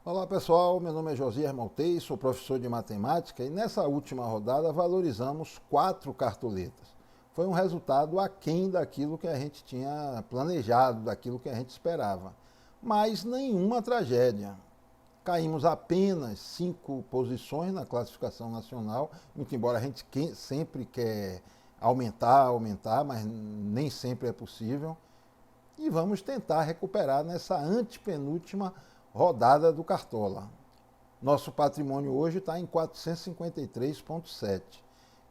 Olá pessoal, meu nome é Josias Maltei, sou professor de matemática e nessa última rodada valorizamos 4 cartoletas. Foi um resultado aquém daquilo que a gente tinha planejado, daquilo que a gente esperava. Mas nenhuma tragédia. Caímos apenas 5 posições na classificação nacional, muito embora a gente sempre quer aumentar, mas nem sempre é possível. E vamos tentar recuperar nessa antepenúltima rodada do Cartola. Nosso patrimônio hoje está em 453,7.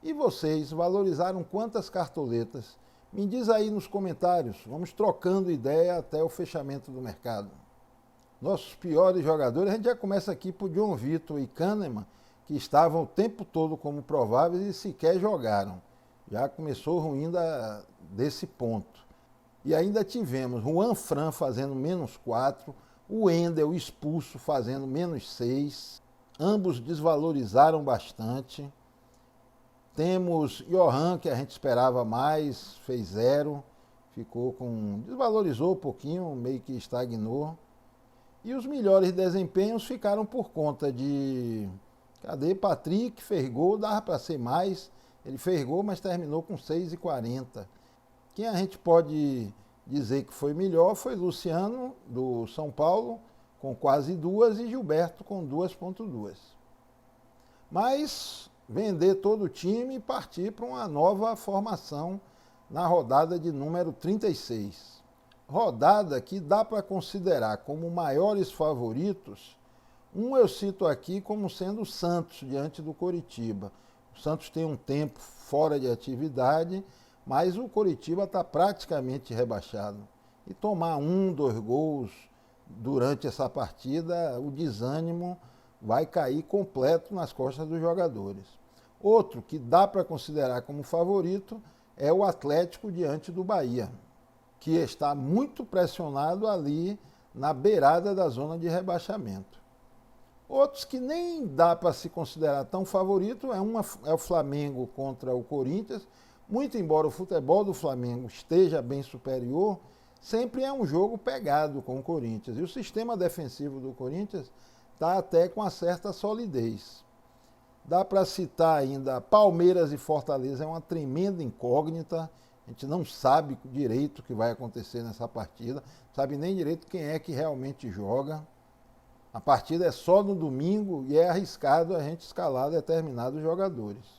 E vocês valorizaram quantas cartoletas? Me diz aí nos comentários, vamos trocando ideia até o fechamento do mercado. Nossos piores jogadores, a gente já começa aqui por John Vitor e Kahneman, que estavam o tempo todo como prováveis e sequer jogaram. Já começou ruim desse ponto. E ainda tivemos Juan Fran fazendo -4, o Wendel expulso fazendo -6. Ambos desvalorizaram bastante. Temos Johan, que a gente esperava mais, fez 0. Desvalorizou um pouquinho, meio que estagnou. E os melhores desempenhos ficaram por conta de... Patrick fez gol, dava para ser mais. Ele fez gol, mas terminou com 6,40. Quem a gente pode dizer que foi melhor foi Luciano, do São Paulo, com quase 2, e Gilberto com 2,2. Mas vender todo o time e partir para uma nova formação na rodada de número 36. Rodada que dá para considerar como maiores favoritos. Eu cito aqui como sendo o Santos, diante do Coritiba. O Santos tem um tempo fora de atividade, mas o Coritiba está praticamente rebaixado. E tomar 2 gols durante essa partida, o desânimo vai cair completo nas costas dos jogadores. Outro que dá para considerar como favorito é o Atlético diante do Bahia, que está muito pressionado ali na beirada da zona de rebaixamento. Outros que nem dá para se considerar tão favorito é o Flamengo contra o Corinthians. Muito embora o futebol do Flamengo esteja bem superior, sempre é um jogo pegado com o Corinthians. E o sistema defensivo do Corinthians está até com uma certa solidez. Dá para citar ainda Palmeiras e Fortaleza, é uma tremenda incógnita. A gente não sabe direito o que vai acontecer nessa partida, não sabe nem direito quem é que realmente joga. A partida é só no domingo e é arriscado a gente escalar determinados jogadores.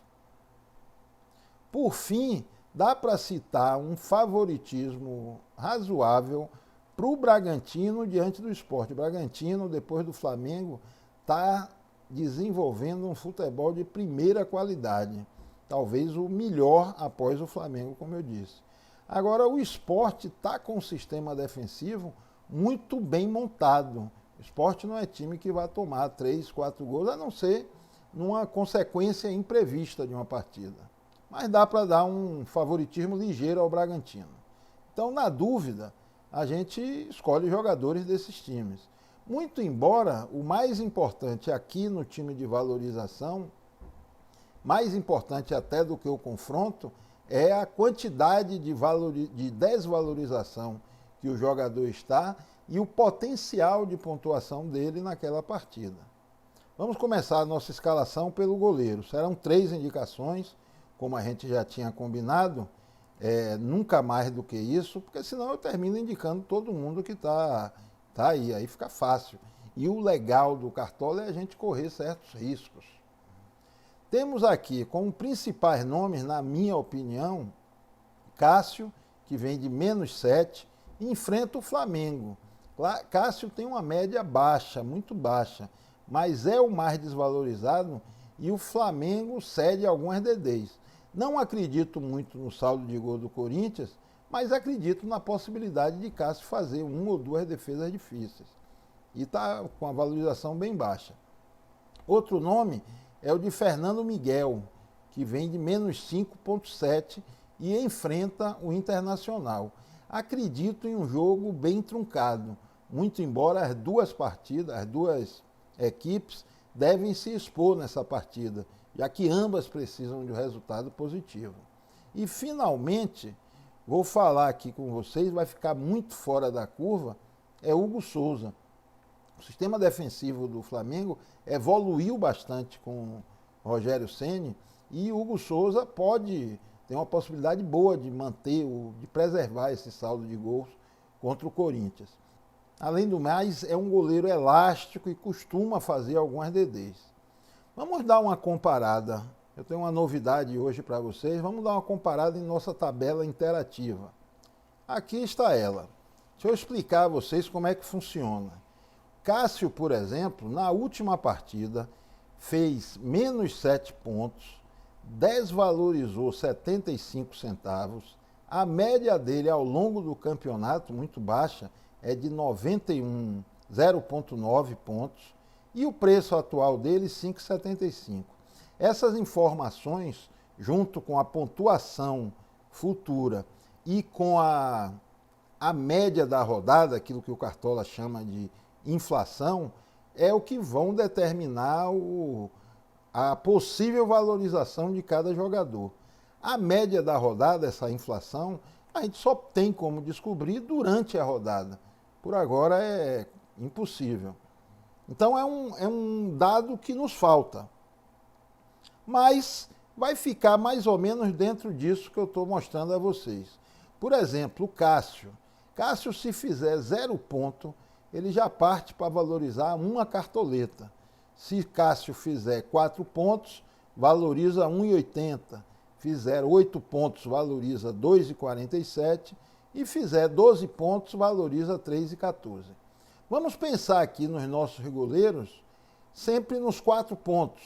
Por fim, dá para citar um favoritismo razoável para o Bragantino diante do Sport. O Bragantino, depois do Flamengo, está desenvolvendo um futebol de primeira qualidade. Talvez o melhor após o Flamengo, como eu disse. Agora, o Sport está com um sistema defensivo muito bem montado. O Sport não é time que vai tomar 3, 4 gols, a não ser numa consequência imprevista de uma partida. Mas dá para dar um favoritismo ligeiro ao Bragantino. Então, na dúvida, a gente escolhe jogadores desses times. Muito embora o mais importante aqui no time de valorização, mais importante até do que o confronto, é a quantidade de desvalorização que o jogador está e o potencial de pontuação dele naquela partida. Vamos começar a nossa escalação pelo goleiro. Serão 3 indicações, como a gente já tinha combinado, nunca mais do que isso, porque senão eu termino indicando todo mundo que está aí fica fácil. E o legal do Cartola é a gente correr certos riscos. Temos aqui como principais nomes, na minha opinião, Cássio, que vem de -7, e enfrenta o Flamengo. Cássio tem uma média baixa, muito baixa, mas é o mais desvalorizado e o Flamengo cede algumas DDs. Não acredito muito no saldo de gol do Corinthians, mas acredito na possibilidade de Cássio fazer 1 ou 2 defesas difíceis. E está com a valorização bem baixa. Outro nome é o de Fernando Miguel, que vem de -5,7 e enfrenta o Internacional. Acredito em um jogo bem truncado, muito embora as duas equipes devem se expor nessa partida, já que ambas precisam de um resultado positivo. E, finalmente, vou falar aqui com vocês, vai ficar muito fora da curva, é Hugo Souza, O sistema defensivo do Flamengo evoluiu bastante com o Rogério Ceni e o Hugo Souza tem uma possibilidade boa de manter, de preservar esse saldo de gols contra o Corinthians. Além do mais, é um goleiro elástico e costuma fazer algumas DDs. Vamos dar uma comparada. Eu tenho uma novidade hoje para vocês. Vamos dar uma comparada em nossa tabela interativa. Aqui está ela. Deixa eu explicar a vocês como é que funciona. Cássio, por exemplo, na última partida, fez menos 7 pontos, desvalorizou 75 centavos. A média dele ao longo do campeonato, muito baixa, é de 0,9 pontos. E o preço atual dele, 5,75. Essas informações, junto com a pontuação futura e com a média da rodada, aquilo que o Cartola chama de inflação, é o que vão determinar a possível valorização de cada jogador. A média da rodada, essa inflação, a gente só tem como descobrir durante a rodada. Por agora é impossível. Então é um dado que nos falta. Mas vai ficar mais ou menos dentro disso que eu estou mostrando a vocês. Por exemplo, o Cássio. Cássio, se fizer 0 ponto, ele já parte para valorizar uma cartoleta. Se Cássio fizer 4 pontos, valoriza 1,80. Fizer 8 pontos, valoriza 2,47. E fizer 12 pontos, valoriza 3,14. Vamos pensar aqui nos nossos goleiros, sempre nos 4 pontos.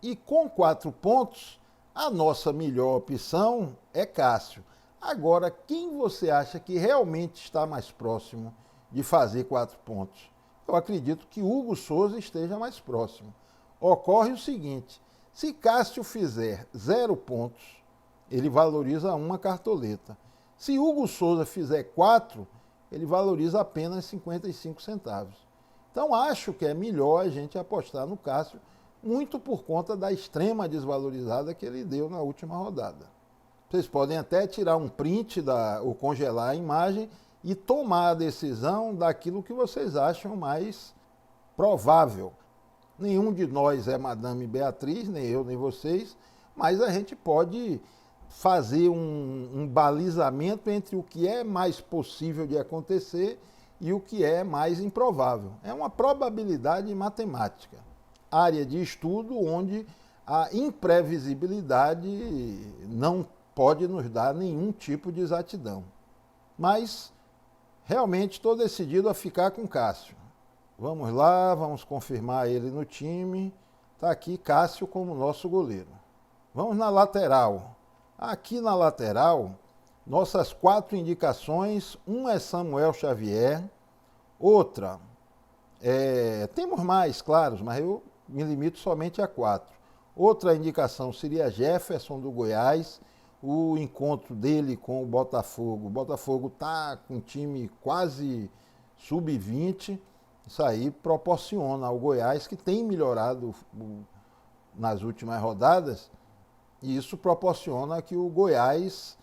E com 4 pontos, a nossa melhor opção é Cássio. Agora, quem você acha que realmente está mais próximo de fazer 4 pontos? Eu acredito que Hugo Souza esteja mais próximo. Ocorre o seguinte, se Cássio fizer 0 pontos, ele valoriza uma cartoleta. Se Hugo Souza fizer 4, ele valoriza apenas 55 centavos. Então, acho que é melhor a gente apostar no Cássio, muito por conta da extrema desvalorizada que ele deu na última rodada. Vocês podem até tirar um print ou congelar a imagem e tomar a decisão daquilo que vocês acham mais provável. Nenhum de nós é Madame Beatriz, nem eu, nem vocês, mas a gente pode fazer um balizamento entre o que é mais possível de acontecer e o que é mais improvável. É uma probabilidade matemática, área de estudo onde a imprevisibilidade não pode nos dar nenhum tipo de exatidão. Mas realmente estou decidido a ficar com Cássio. Vamos lá, vamos confirmar ele no time. Está aqui Cássio como nosso goleiro. Vamos na lateral. Aqui na lateral, nossas 4 indicações, é Samuel Xavier, outra, temos mais, claro, mas eu me limito somente a 4. Outra indicação seria Jefferson do Goiás, o encontro dele com o Botafogo. O Botafogo está com um time quase sub-20, isso aí proporciona ao Goiás, que tem melhorado nas últimas rodadas, e isso proporciona que o Goiás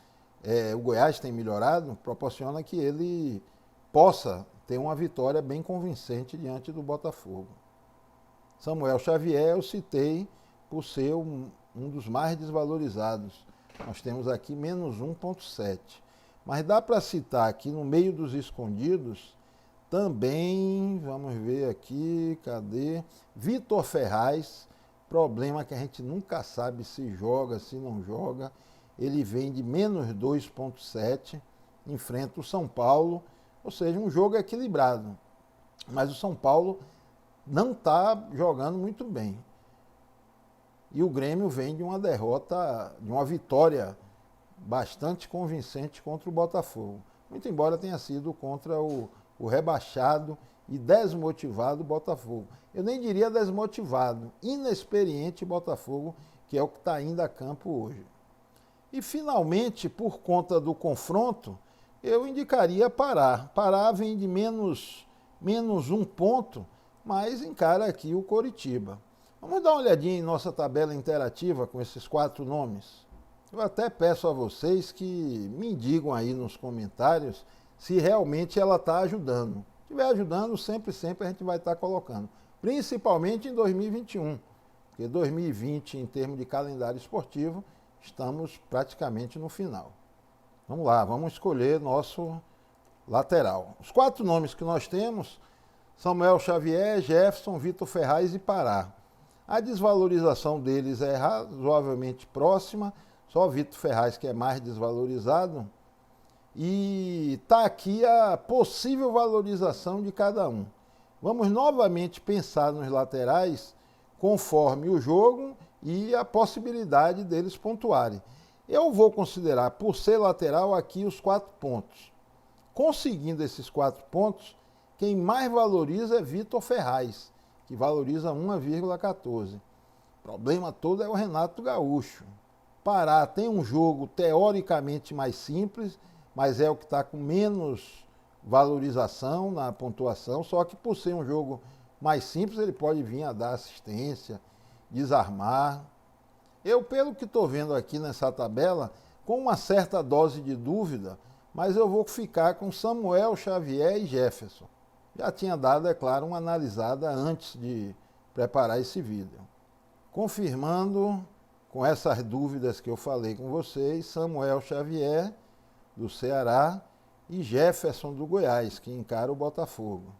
tem melhorado, proporciona que ele possa ter uma vitória bem convincente diante do Botafogo. Samuel Xavier eu citei por ser um dos mais desvalorizados. Nós temos aqui menos 1,7. Mas dá para citar aqui no meio dos escondidos também, vamos ver aqui, cadê? Vitor Ferraz, problema que a gente nunca sabe se joga, se não joga. Ele vem de menos 2,7, enfrenta o São Paulo, ou seja, um jogo equilibrado. Mas o São Paulo não está jogando muito bem. E o Grêmio vem de uma derrota, de uma vitória bastante convincente contra o Botafogo. Muito embora tenha sido contra o rebaixado e desmotivado Botafogo. Eu nem diria desmotivado, inexperiente Botafogo, que é o que está indo a campo hoje. E finalmente, por conta do confronto, eu indicaria Pará. Pará vem de menos 1 ponto, mas encara aqui o Coritiba. Vamos dar uma olhadinha em nossa tabela interativa com esses 4 nomes. Eu até peço a vocês que me digam aí nos comentários se realmente ela está ajudando. estiver ajudando, sempre a gente vai estar colocando. Principalmente em 2021, porque 2020, em termos de calendário esportivo, estamos praticamente no final. Vamos lá, vamos escolher nosso lateral. Os 4 nomes que nós temos: Samuel Xavier, Jefferson, Vitor Ferraz e Pará. A desvalorização deles é razoavelmente próxima, só o Vitor Ferraz que é mais desvalorizado. E está aqui a possível valorização de cada um. Vamos novamente pensar nos laterais conforme o jogo e a possibilidade deles pontuarem. Eu vou considerar, por ser lateral, aqui os 4 pontos. Conseguindo esses 4 pontos, quem mais valoriza é Vitor Ferraz, que valoriza 1,14. O problema todo é o Renato Gaúcho. Pará tem um jogo teoricamente mais simples, mas é o que está com menos valorização na pontuação, só que por ser um jogo mais simples, ele pode vir a dar assistência, desarmar. Eu, pelo que estou vendo aqui nessa tabela, com uma certa dose de dúvida, mas eu vou ficar com Samuel Xavier e Jefferson. Já tinha dado, é claro, uma analisada antes de preparar esse vídeo. Confirmando com essas dúvidas que eu falei com vocês, Samuel Xavier, do Ceará, e Jefferson, do Goiás, que encara o Botafogo.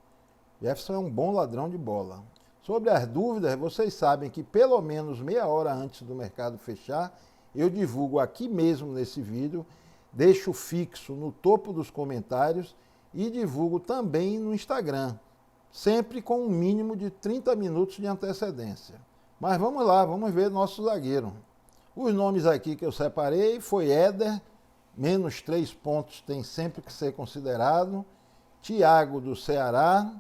Jefferson é um bom ladrão de bola. Sobre as dúvidas, vocês sabem que pelo menos meia hora antes do mercado fechar, eu divulgo aqui mesmo nesse vídeo, deixo fixo no topo dos comentários e divulgo também no Instagram, sempre com um mínimo de 30 minutos de antecedência. Mas vamos lá, vamos ver nosso zagueiro. Os nomes aqui que eu separei foi Éder, menos 3 pontos tem sempre que ser considerado. Thiago, do Ceará.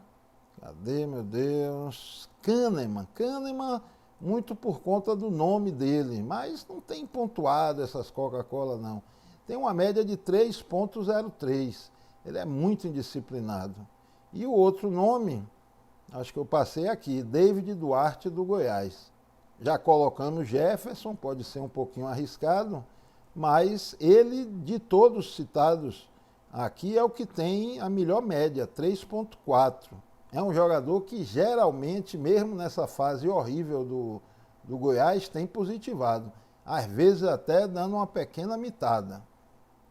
Cadê, meu Deus? Kahneman. Kahneman, muito por conta do nome dele, mas não tem pontuado essas Coca-Cola, não. Tem uma média de 3,03. Ele é muito indisciplinado. E o outro nome, acho que eu passei aqui, David Duarte, do Goiás. Já colocando Jefferson, pode ser um pouquinho arriscado, mas ele, de todos citados aqui, é o que tem a melhor média, 3,4. É um jogador que geralmente, mesmo nessa fase horrível do Goiás, tem positivado. Às vezes até dando uma pequena mitada.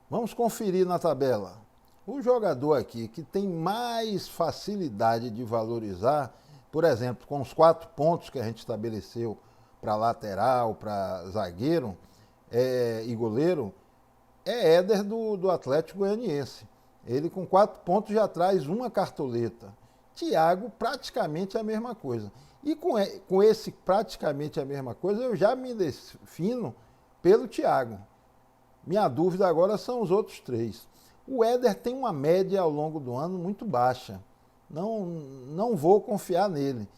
Vamos conferir na tabela. O jogador aqui que tem mais facilidade de valorizar, por exemplo, com os 4 pontos que a gente estabeleceu para lateral, para zagueiro e goleiro, é Éder do Atlético Goianiense. Ele com 4 pontos já traz uma cartoleta. Thiago, praticamente a mesma coisa. E com esse praticamente a mesma coisa, eu já me defino pelo Thiago. Minha dúvida agora são os outros 3. O Éder tem uma média ao longo do ano muito baixa. Não vou confiar nele.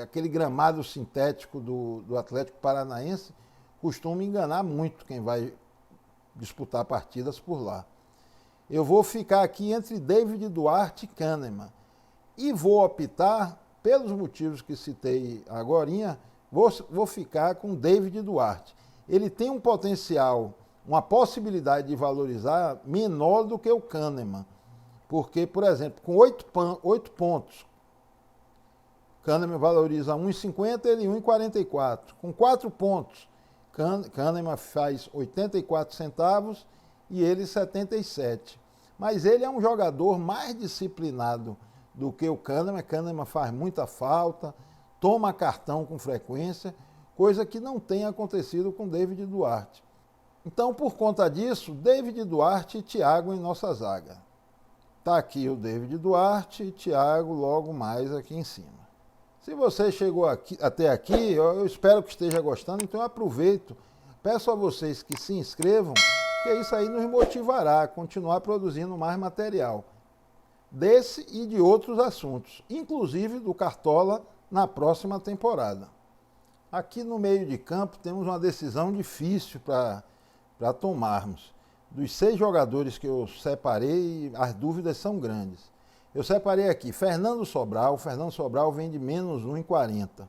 Aquele gramado sintético do Atlético Paranaense costuma enganar muito quem vai disputar partidas por lá. Eu vou ficar aqui entre David Duarte e Kahneman. E vou optar, pelos motivos que citei agorinha, vou ficar com David Duarte. Ele tem um potencial, uma possibilidade de valorizar menor do que o Kahneman. Porque, por exemplo, com 8 pontos, Kahneman valoriza 1,50, ele 1,44. Com 4 pontos, Kahneman faz 84 centavos e ele 77. Mas ele é um jogador mais disciplinado do que o Kahneman. Kahneman faz muita falta, toma cartão com frequência, coisa que não tem acontecido com David Duarte. Então, por conta disso, David Duarte e Thiago em nossa zaga. Está aqui o David Duarte e Thiago logo mais aqui em cima. Se você chegou até aqui, eu espero que esteja gostando, então eu aproveito, peço a vocês que se inscrevam, porque isso aí nos motivará a continuar produzindo mais material desse e de outros assuntos, inclusive do Cartola na próxima temporada. Aqui no meio de campo temos uma decisão difícil para tomarmos. Dos 6 jogadores que eu separei, as dúvidas são grandes. Eu separei aqui Fernando Sobral. Fernando Sobral vem de menos 1,40.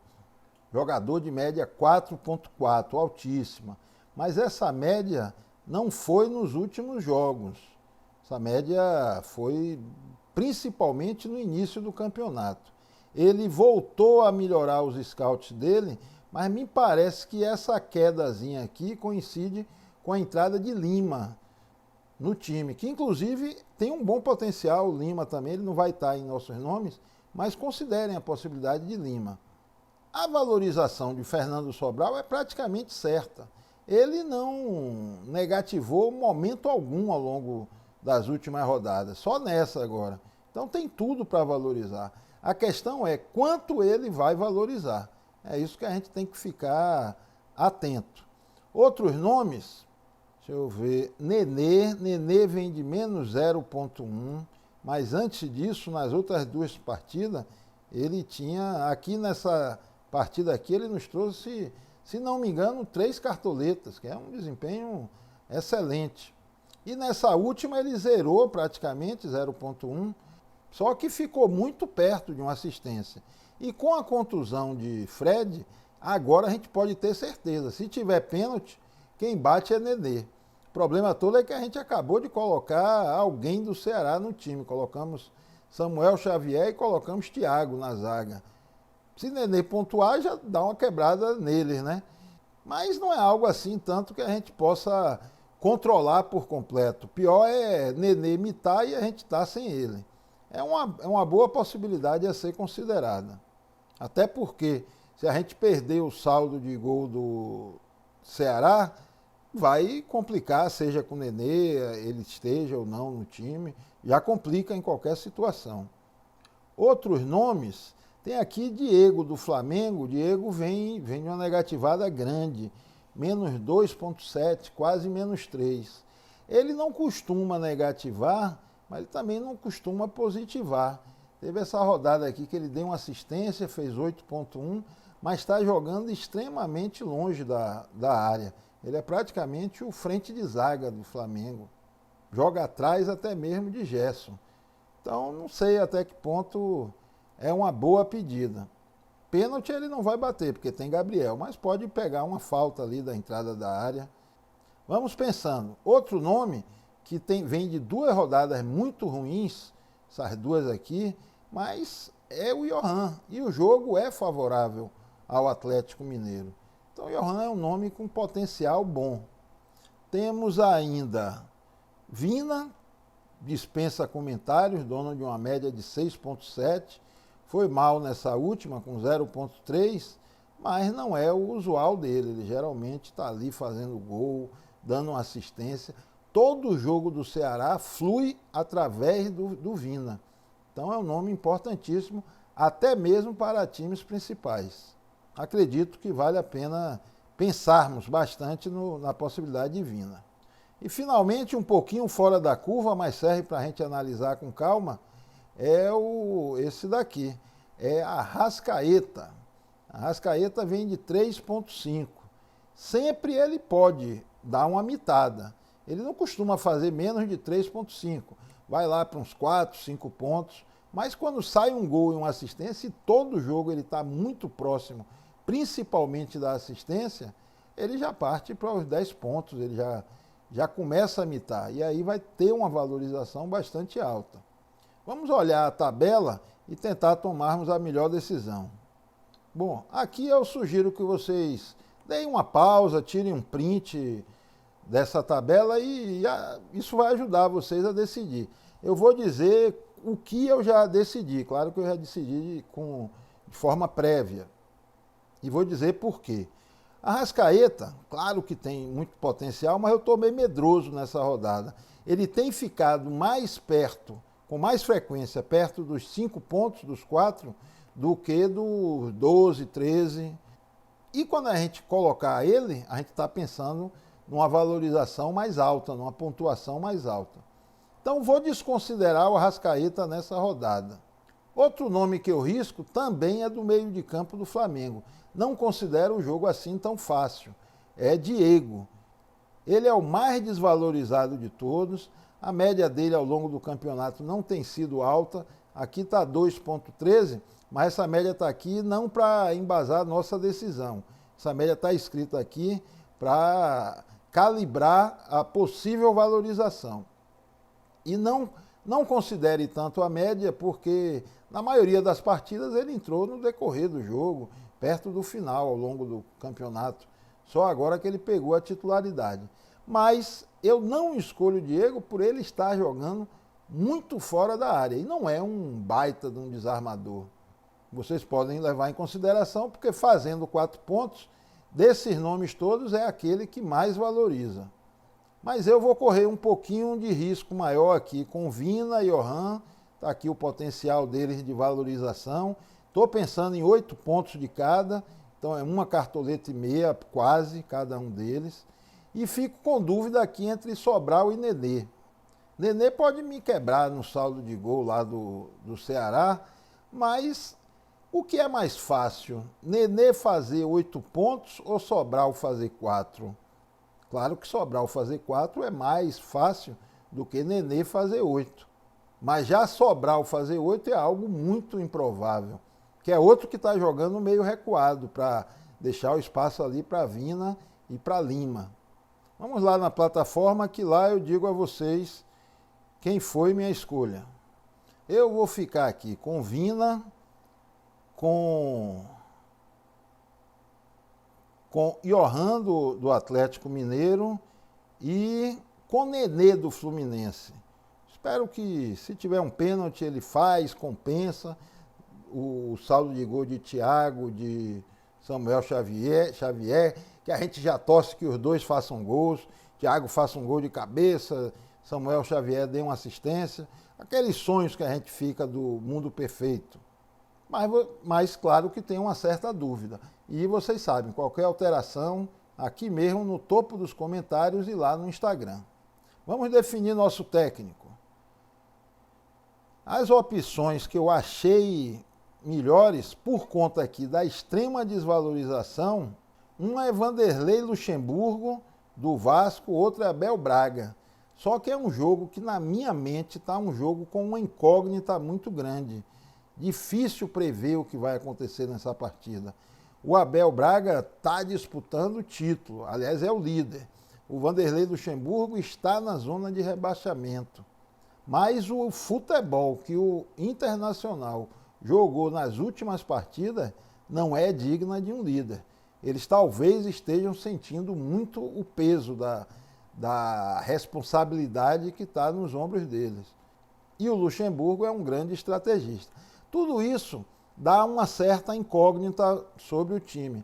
Jogador de média 4,4, altíssima. Mas essa média não foi nos últimos jogos. Essa média foi principalmente no início do campeonato. Ele voltou a melhorar os scouts dele, mas me parece que essa quedazinha aqui coincide com a entrada de Lima no time, que inclusive tem um bom potencial. O Lima também, ele não vai estar em nossos nomes, mas considerem a possibilidade de Lima. A valorização de Fernando Sobral é praticamente certa. Ele não negativou momento algum ao longo das últimas rodadas, só nessa agora. Então tem tudo para valorizar. A questão é quanto ele vai valorizar. É isso que a gente tem que ficar atento. Outros nomes, deixa eu ver, Nenê vem de menos 0,1, mas antes disso, nas outras duas partidas, ele tinha, aqui nessa partida aqui, ele nos trouxe, se não me engano, 3 cartoletas, que é um desempenho excelente. E nessa última ele zerou praticamente, 0,1, só que ficou muito perto de uma assistência. E com a contusão de Fred, agora a gente pode ter certeza, se tiver pênalti, quem bate é Nenê. O problema todo é que a gente acabou de colocar alguém do Ceará no time. Colocamos Samuel Xavier e colocamos Thiago na zaga. Se Nenê pontuar, já dá uma quebrada neles, né? Mas não é algo assim tanto que a gente possa controlar por completo. Pior é Nenê imitar e a gente estar sem ele. É uma boa possibilidade a ser considerada. Até porque, se a gente perder o saldo de gol do Ceará, vai complicar, seja com o Nenê, ele esteja ou não no time, já complica em qualquer situação. Outros nomes, tem aqui Diego do Flamengo. Diego vem de uma negativada grande, menos 2,7, quase menos 3. Ele não costuma negativar, mas ele também não costuma positivar. Teve essa rodada aqui que ele deu uma assistência, fez 8,1, mas está jogando extremamente longe da área. Ele é praticamente o frente de zaga do Flamengo. Joga atrás até mesmo de Gerson. Então, não sei até que ponto é uma boa pedida. Pênalti ele não vai bater, porque tem Gabriel, mas pode pegar uma falta ali da entrada da área. Vamos pensando. Outro nome que vem de 2 rodadas muito ruins, essas duas aqui, mas é o Johan. E o jogo é favorável ao Atlético Mineiro. Então, o Johan é um nome com potencial bom. Temos ainda Vina, dispensa comentários, dono de uma média de 6,7. Foi mal nessa última, com 0,3, mas não é o usual dele. Ele geralmente está ali fazendo gol, dando uma assistência. Todo o jogo do Ceará flui através do Vina. Então é um nome importantíssimo, até mesmo para times principais. Acredito que vale a pena pensarmos bastante na possibilidade de Vina. E finalmente, um pouquinho fora da curva, mas serve para a gente analisar com calma, é esse daqui, é a Arrascaeta. A Arrascaeta vem de 3,5. Sempre ele pode dar uma mitada. Ele não costuma fazer menos de 3,5. Vai lá para uns 4, 5 pontos. Mas quando sai um gol e uma assistência, e todo jogo ele está muito próximo, principalmente da assistência, ele já parte para os 10 pontos, ele já começa a mitar. E aí vai ter uma valorização bastante alta. Vamos olhar a tabela e tentar tomarmos a melhor decisão. Bom, aqui eu sugiro que vocês deem uma pausa, tirem um print dessa tabela e isso vai ajudar vocês a decidir. Eu vou dizer o que eu já decidi, claro que eu já decidi de forma prévia. E vou dizer por quê. A Arrascaeta, claro que tem muito potencial, mas eu estou meio medroso nessa rodada. Ele tem ficado mais perto, com mais frequência, perto dos 5 pontos, dos 4, do que dos 12, 13. E quando a gente colocar ele, a gente está pensando numa valorização mais alta, numa pontuação mais alta. Então vou desconsiderar o Arrascaeta nessa rodada. Outro nome que eu risco também é do meio de campo do Flamengo. Não considero o jogo assim tão fácil. É Diego. Ele é o mais desvalorizado de todos. A média dele ao longo do campeonato não tem sido alta. Aqui está 2,13, mas essa média está aqui não para embasar a nossa decisão. Essa média está escrita aqui para calibrar a possível valorização. E não Não considere tanto a média, porque na maioria das partidas ele entrou no decorrer do jogo, perto do final, ao longo do campeonato. Só agora que ele pegou a titularidade. Mas eu não escolho o Diego por ele estar jogando muito fora da área. E não é um baita de um desarmador. Vocês podem levar em consideração, porque fazendo 4 pontos, desses nomes todos, é aquele que mais valoriza. Mas eu vou correr um pouquinho de risco maior aqui com Vina e Johan. Está aqui o potencial deles de valorização. Estou pensando em 8 pontos de cada. Então é uma cartoleta e meia, quase, cada um deles. E fico com dúvida aqui entre Sobral e Nenê. Nenê pode me quebrar no saldo de gol lá do Ceará, mas o que é mais fácil? Nenê fazer 8 pontos ou Sobral fazer 4? Claro que Sobral fazer 4 é mais fácil do que Nenê fazer 8. Mas já Sobral fazer 8 é algo muito improvável. Que é outro que está jogando meio recuado para deixar o espaço ali para Vina e para Lima. Vamos lá na plataforma que lá eu digo a vocês quem foi minha escolha. Eu vou ficar aqui com Vina, com Johan do Atlético Mineiro e com Nenê do Fluminense. Espero que, se tiver um pênalti, ele faz, compensa o saldo de gol de Thiago, de Samuel Xavier, que a gente já torce que os dois façam gols, Thiago faça um gol de cabeça, Samuel Xavier dê uma assistência, aqueles sonhos que a gente fica do mundo perfeito. Mas claro que tem uma certa dúvida. E vocês sabem, qualquer alteração, aqui mesmo no topo dos comentários e lá no Instagram. Vamos definir nosso técnico. As opções que eu achei melhores, por conta aqui da extrema desvalorização, uma é Vanderlei Luxemburgo, do Vasco, outra é Abel Braga. Só que é um jogo que, na minha mente, está um jogo com uma incógnita muito grande. Difícil prever o que vai acontecer nessa partida. O Abel Braga está disputando o título, aliás, é o líder. O Vanderlei Luxemburgo está na zona de rebaixamento. Mas o futebol que o Internacional jogou nas últimas partidas não é digna de um líder. Eles talvez estejam sentindo muito o peso da responsabilidade que está nos ombros deles. E o Luxemburgo é um grande estrategista. Tudo isso dá uma certa incógnita sobre o time,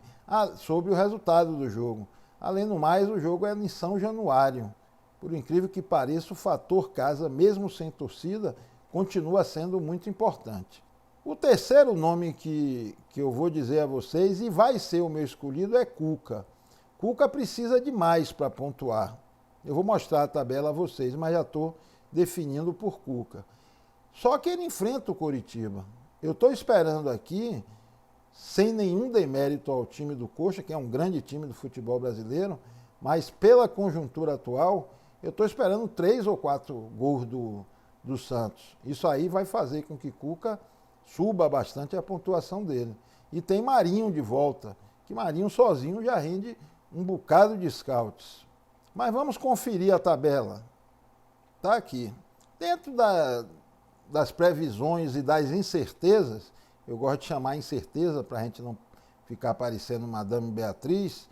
sobre o resultado do jogo. Além do mais, o jogo é em São Januário. Por incrível que pareça, o fator casa, mesmo sem torcida, continua sendo muito importante. O terceiro nome que eu vou dizer a vocês, e vai ser o meu escolhido, é Cuca. Cuca precisa de mais para pontuar. Eu vou mostrar a tabela a vocês, mas já estou definindo por Cuca. Só que ele enfrenta o Coritiba. Eu estou esperando aqui, sem nenhum demérito ao time do Coxa, que é um grande time do futebol brasileiro, mas pela conjuntura atual, eu estou esperando 3 ou 4 gols do Santos. Isso aí vai fazer com que Cuca suba bastante a pontuação dele. E tem Marinho de volta, que Marinho sozinho já rende um bocado de scouts. Mas vamos conferir a tabela. Está aqui. Dentro das previsões e das incertezas, eu gosto de chamar incerteza para a gente não ficar parecendo Madame Beatriz,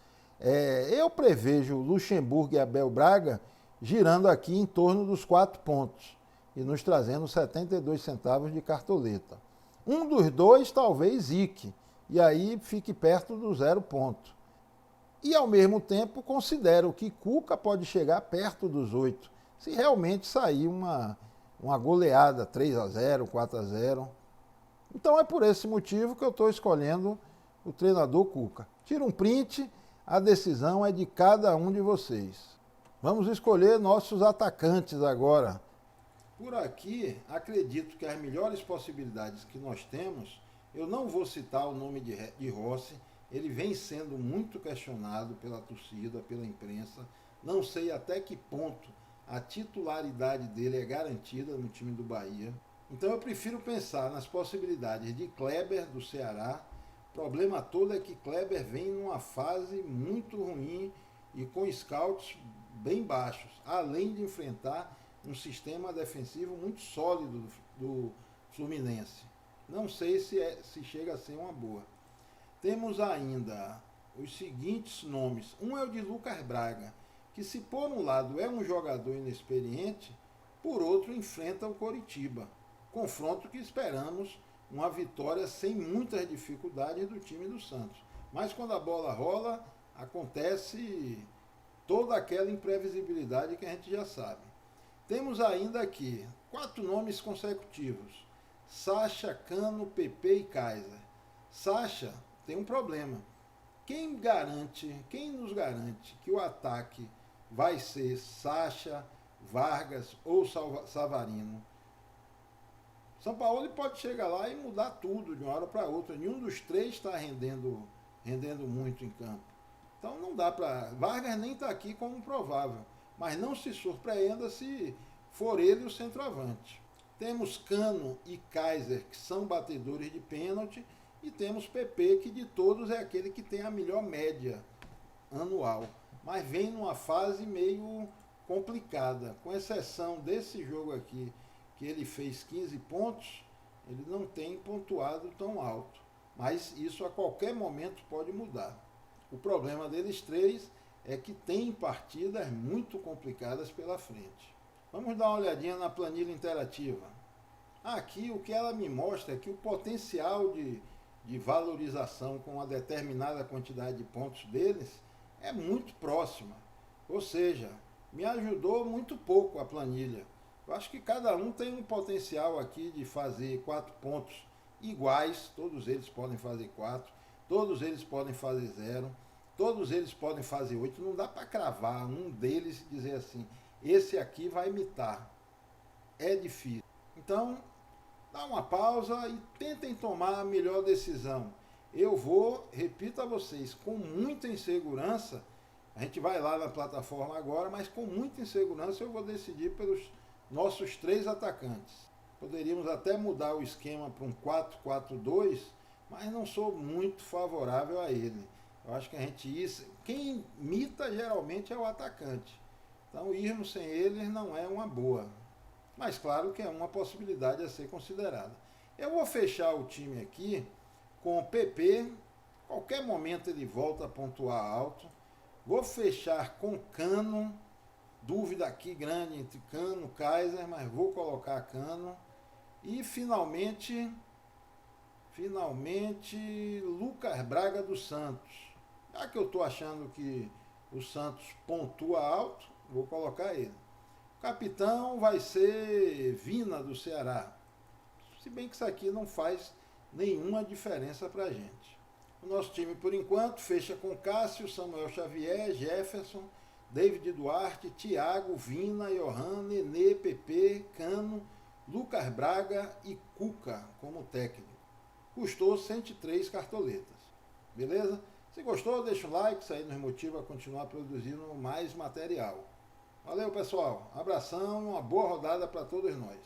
eu prevejo Luxemburgo e Abel Braga girando aqui em torno dos 4 pontos e nos trazendo 72 centavos de cartoleta. Um dos dois talvez zique, e aí fique perto do 0 ponto. E ao mesmo tempo considero que Cuca pode chegar perto dos 8, se realmente sair uma goleada 3-0, 4-0. Então é por esse motivo que eu estou escolhendo o treinador Cuca. Tira um print, a decisão é de cada um de vocês. Vamos escolher nossos atacantes agora. Por aqui, acredito que as melhores possibilidades que nós temos, eu não vou citar o nome de Rossi, ele vem sendo muito questionado pela torcida, pela imprensa, não sei até que ponto a titularidade dele é garantida no time do Bahia. Então eu prefiro pensar nas possibilidades de Kleber do Ceará. O problema todo é que Kleber vem numa fase muito ruim e com scouts bem baixos, além de enfrentar um sistema defensivo muito sólido do Fluminense. Não sei se chega a ser uma boa. Temos ainda os seguintes nomes. Um é o de Lucas Braga, que se por um lado é um jogador inexperiente, por outro enfrenta o Coritiba. Confronto que esperamos uma vitória sem muitas dificuldades do time do Santos. Mas quando a bola rola, acontece toda aquela imprevisibilidade que a gente já sabe. Temos ainda aqui 4 nomes consecutivos: Sacha, Cano, PP e Kaiser. Sacha tem um problema. Quem nos garante que o ataque vai ser Sacha, Vargas ou Savarino? São Paulo pode chegar lá e mudar tudo de uma hora para outra. Nenhum dos três está rendendo muito em campo. Então não dá para... Vargas nem está aqui como provável. Mas não se surpreenda se for ele o centroavante. Temos Cano e Kaiser, que são batedores de pênalti, e temos PP, que de todos é aquele que tem a melhor média anual. Mas vem numa fase meio complicada. Com exceção desse jogo aqui, que ele fez 15 pontos, ele não tem pontuado tão alto. Mas isso a qualquer momento pode mudar. O problema deles três é que tem partidas muito complicadas pela frente. Vamos dar uma olhadinha na planilha interativa. Aqui o que ela me mostra é que o potencial de valorização com uma determinada quantidade de pontos deles é muito próxima. Ou seja, me ajudou muito pouco a planilha. Eu acho que cada um tem um potencial aqui de fazer 4 pontos iguais, todos eles podem fazer 4, todos eles podem fazer 0, todos eles podem fazer 8, não dá para cravar um deles e dizer assim, esse aqui vai imitar. É difícil. Então, dá uma pausa e tentem tomar a melhor decisão. Eu vou, repito a vocês, com muita insegurança, a gente vai lá na plataforma agora, mas com muita insegurança eu vou decidir pelos nossos 3 atacantes. Poderíamos até mudar o esquema para um 4-4-2, mas não sou muito favorável a ele. Eu acho que a gente quem imita geralmente é o atacante. Então irmos sem eles não é uma boa. Mas claro que é uma possibilidade a ser considerada. Eu vou fechar o time aqui com o PP. Qualquer momento ele volta a pontuar alto. Vou fechar com Cano. Dúvida aqui grande entre Cano e Kaiser, mas vou colocar Cano. E finalmente Lucas Braga do Santos. Já que eu estou achando que o Santos pontua alto, vou colocar ele. O capitão vai ser Vina do Ceará. Se bem que isso aqui não faz nenhuma diferença para a gente. O nosso time, por enquanto, fecha com Cássio, Samuel Xavier, Jefferson, David Duarte, Thiago, Vina, Johan, Nenê, PP, Cano, Lucas Braga e Cuca como técnico. Custou 103 cartoletas. Beleza? Se gostou, deixa um like, isso aí nos motiva a continuar produzindo mais material. Valeu, pessoal. Abração e uma boa rodada para todos nós.